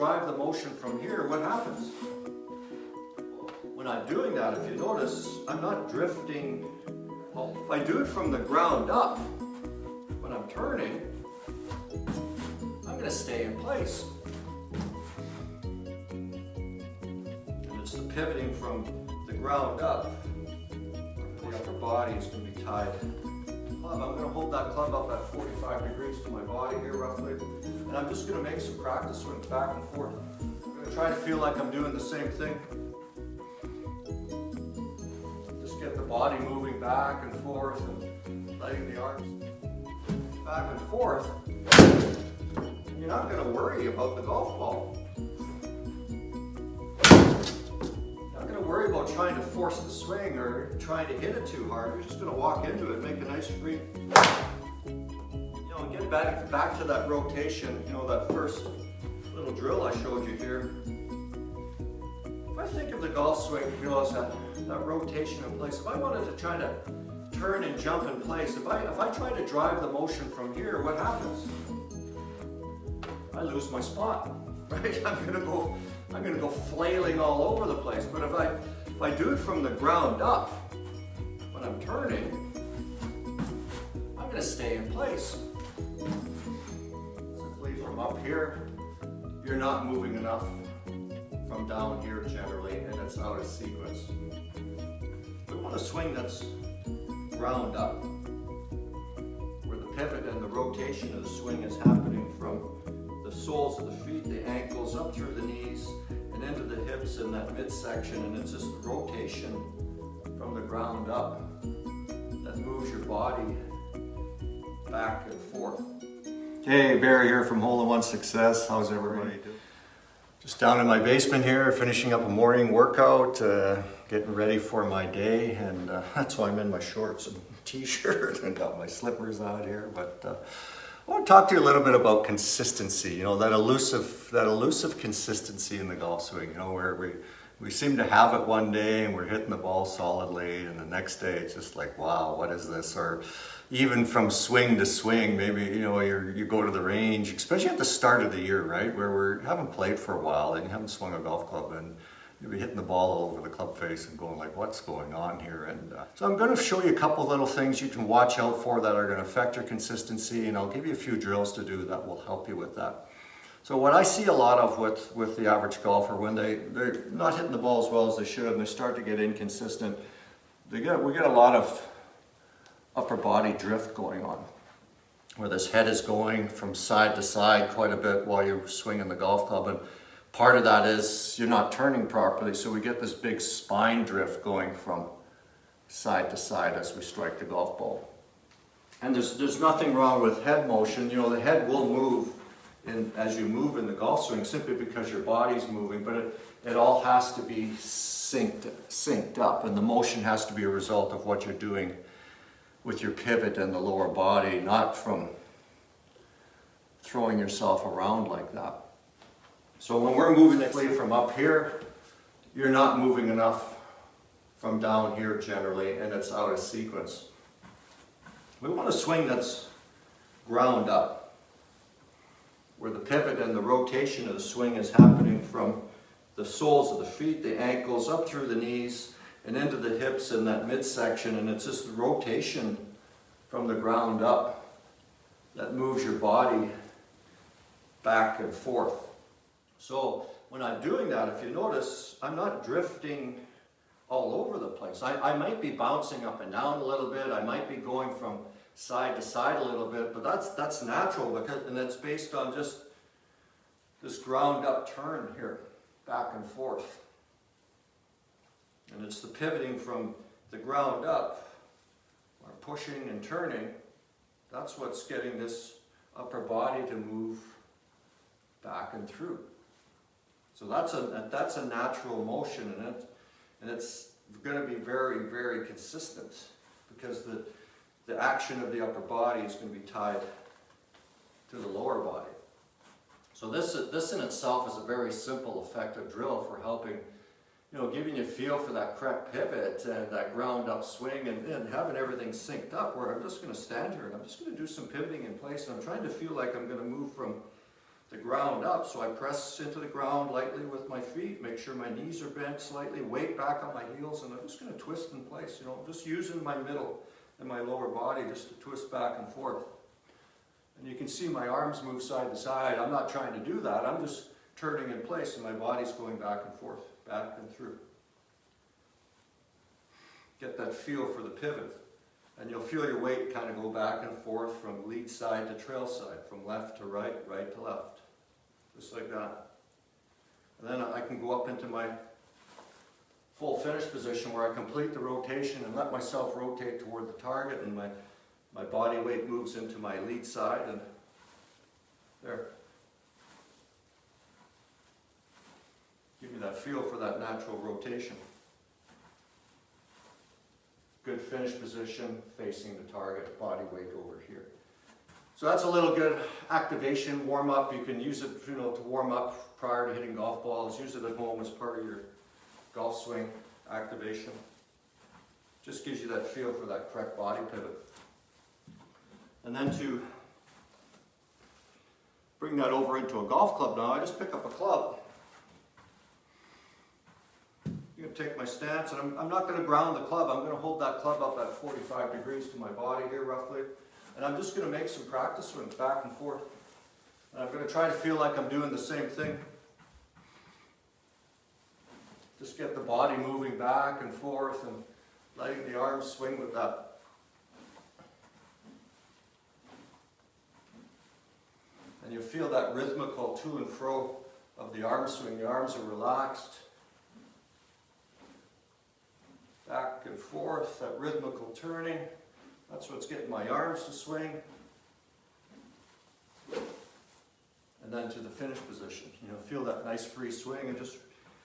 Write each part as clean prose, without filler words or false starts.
drive the motion from here, what happens? When I'm doing that, if you notice, I'm not drifting. Well, if I do it from the ground up, when I'm turning, I'm going to stay in place. And it's the pivoting from the ground up. The upper body is going to be tied. I'm going to hold that club up at 45 degrees to my body here roughly. And I'm just going to make some practice swings back and forth. I'm going to try to feel like I'm doing the same thing. Just get the body moving back and forth and letting the arms back and forth. You're not going to worry about the golf ball. You're not going to worry about trying to force the swing or trying to hit it too hard. You're just going to walk into it, make a nice free. Get back to that rotation, that first little drill I showed you here. If I think of the golf swing, as that rotation in place, if I wanted to try to turn and jump in place, if I try to drive the motion from here, what happens? I lose my spot, right? I'm gonna go flailing all over the place. But if I do it from the ground up, when I'm turning, I'm gonna stay in place. Simply from up here, you're not moving enough from down here generally, and it's out of sequence. We want a swing that's ground up, where the pivot and the rotation of the swing is happening from the soles of the feet, the ankles, up through the knees, and into the hips in that midsection, and it's just the rotation from the ground up that moves your body back and forth. Hey, Barry here from Hole in One Success. How's everybody doing? Just down in my basement here, finishing up a morning workout, getting ready for my day, and that's why I'm in my shorts and t-shirt and got my slippers out here. But I want to talk to you a little bit about consistency. That elusive consistency in the golf swing. Where we seem to have it one day and we're hitting the ball solidly, and the next day it's just like, wow, what is this? Or even from swing to swing, maybe you go to the range, especially at the start of the year, right, where we haven't played for a while and you haven't swung a golf club, and you'll be hitting the ball all over the club face and going like, what's going on here? And so I'm going to show you a couple little things you can watch out for that are going to affect your consistency, and I'll give you a few drills to do that will help you with that. So what I see a lot of with the average golfer, when they're not hitting the ball as well as they should and they start to get inconsistent, we get a lot of upper body drift going on, where this head is going from side to side quite a bit while you're swinging the golf club, and part of that is you're not turning properly, so we get this big spine drift going from side to side as we strike the golf ball. And there's nothing wrong with head motion. The head will move as you move in the golf swing, simply because your body's moving, but it all has to be synced up, and the motion has to be a result of what you're doing with your pivot and the lower body, not from throwing yourself around like that. So when we're moving from up here, you're not moving enough from down here generally, and it's out of sequence. We want a swing that's ground up, where the pivot and the rotation of the swing is happening from the soles of the feet, the ankles, up through the knees, and into the hips in that midsection, and it's just the rotation from the ground up that moves your body back and forth. So when I'm doing that, if you notice, I'm not drifting all over the place. I might be bouncing up and down a little bit, I might be going from side to side a little bit, but that's natural, and it's based on just this ground up turn here, back and forth. And it's the pivoting from the ground up, or pushing and turning, that's what's getting this upper body to move back and through. So that's a natural motion, and it's going to be very, very consistent, because the action of the upper body is going to be tied to the lower body. So this in itself is a very simple, effective drill for helping, giving you a feel for that correct pivot and that ground up swing, and having everything synced up, where I'm just going to stand here and I'm just going to do some pivoting in place, and I'm trying to feel like I'm going to move from the ground up. So I press into the ground lightly with my feet, make sure my knees are bent slightly, weight back on my heels, and I'm just going to twist in place, you know, just using my middle and my lower body just to twist back and forth. And you can see my arms move side to side. I'm not trying to do that. I'm just turning in place and my body's going back and forth, back and through. Get that feel for the pivot. And you'll feel your weight kind of go back and forth from lead side to trail side, from left to right, right to left. Just like that. And then I can go up into my full finish position where I complete the rotation and let myself rotate toward the target, and my body weight moves into my lead side, and there. Give me that feel for that natural rotation. Good finish position, facing the target, body weight over here. So that's a little good activation, warm up. You can use it, you know, to warm up prior to hitting golf balls. Use it at home as part of your golf swing activation. Just gives you that feel for that correct body pivot. And then to bring that over into a golf club now, I just pick up a club. I'm going to take my stance, and I'm not going to ground the club. I'm going to hold that club up at 45 degrees to my body here roughly. And I'm just going to make some practice swings back and forth. And I'm going to try to feel like I'm doing the same thing. Just get the body moving back and forth and letting the arms swing with that. And you feel that rhythmical to and fro of the arm swing. The arms are relaxed. Back and forth, that rhythmical turning. That's what's getting my arms to swing. And then to the finish position. You know, feel that nice free swing and just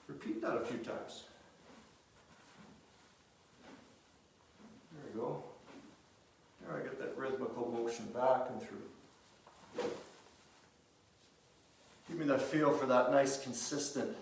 repeat that a few times. There we go. There I get that rhythmical motion back and through. Give me that feel for that nice consistent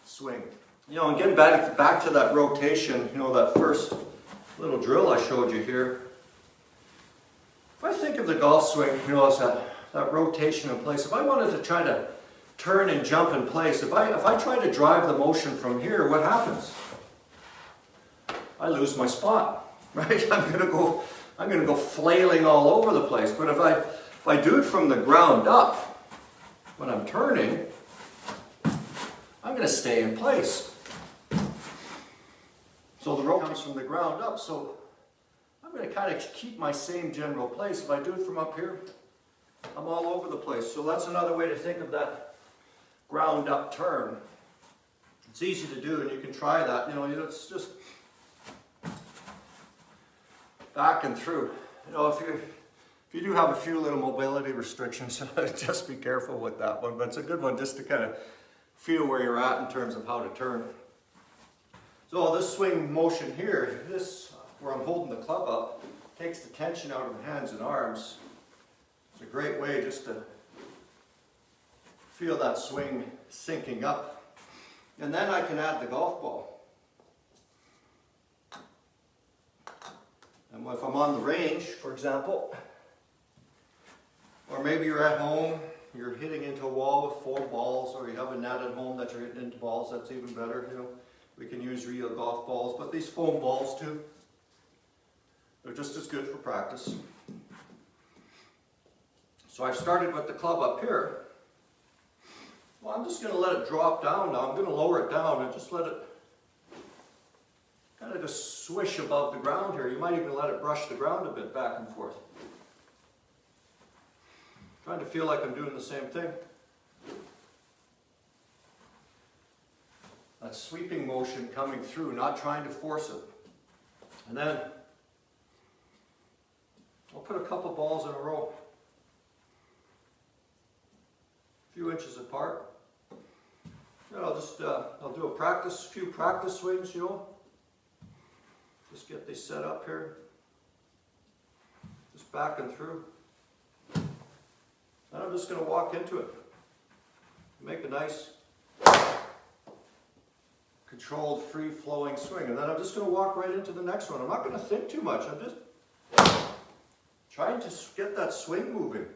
swing. You know, and getting back to that rotation, you know, that first little drill I showed you here. If I think of the golf swing, you know, as that rotation in place, if I wanted to try to turn and jump in place, if I try to drive the motion from here, what happens? I lose my spot, right? I'm gonna go flailing all over the place. But if I do it from the ground up, when I'm turning, I'm gonna stay in place. So the rope comes from the ground up, so I'm going to kind of keep my same general place. If I do it from up here, I'm all over the place. So that's another way to think of that ground up turn. It's easy to do, and you can try that. You know, it's just back and through. You know, if you do have a few little mobility restrictions, just be careful with that one. But it's a good one just to kind of feel where you're at in terms of how to turn. So this swing motion here, where I'm holding the club up, takes the tension out of the hands and arms. It's a great way just to feel that swing sinking up. And then I can add the golf ball. And if I'm on the range, for example, or maybe you're at home, you're hitting into a wall with foam balls, or you have a net at home that you're hitting into balls, that's even better, you know. We can use real golf balls, but these foam balls too, they're just as good for practice. So I've started with the club up here. Well, I'm just going to let it drop down now. I'm going to lower it down and just let it kind of just swish above the ground here. You might even let it brush the ground a bit back and forth. Trying to feel like I'm doing the same thing. That sweeping motion coming through, not trying to force it. And then I'll put a couple balls in a row, a few inches apart. And I'll do a few practice swings, you know. Just get these set up here. Just back and through. And I'm just going to walk into it. Make a nice controlled, free-flowing swing. And then I'm just going to walk right into the next one. I'm not going to think too much. I'm just trying to get that swing moving.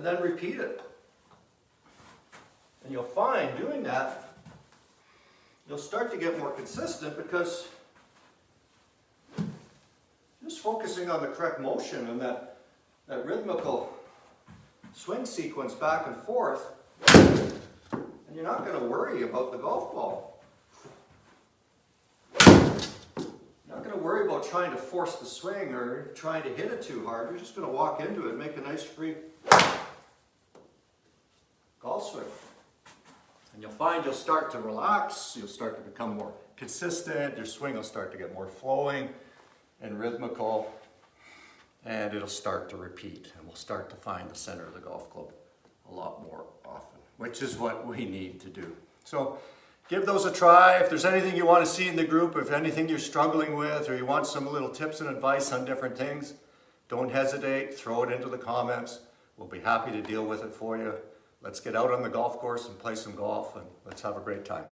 and then repeat it. And you'll find doing that, you'll start to get more consistent because just focusing on the correct motion and that rhythmical swing sequence back and forth, and you're not going to worry about the golf ball. You're not going to worry about trying to force the swing or trying to hit it too hard. You're just going to walk into it and make a nice free golf swing. And you'll find you'll start to relax, you'll start to become more consistent, your swing will start to get more flowing and rhythmical, and it'll start to repeat, and we'll start to find the center of the golf club a lot more often, which is what we need to do. So give those a try. If there's anything you want to see in the group, if anything you're struggling with, or you want some little tips and advice on different things, don't hesitate, throw it into the comments. We'll be happy to deal with it for you. Let's get out on the golf course and play some golf, and let's have a great time.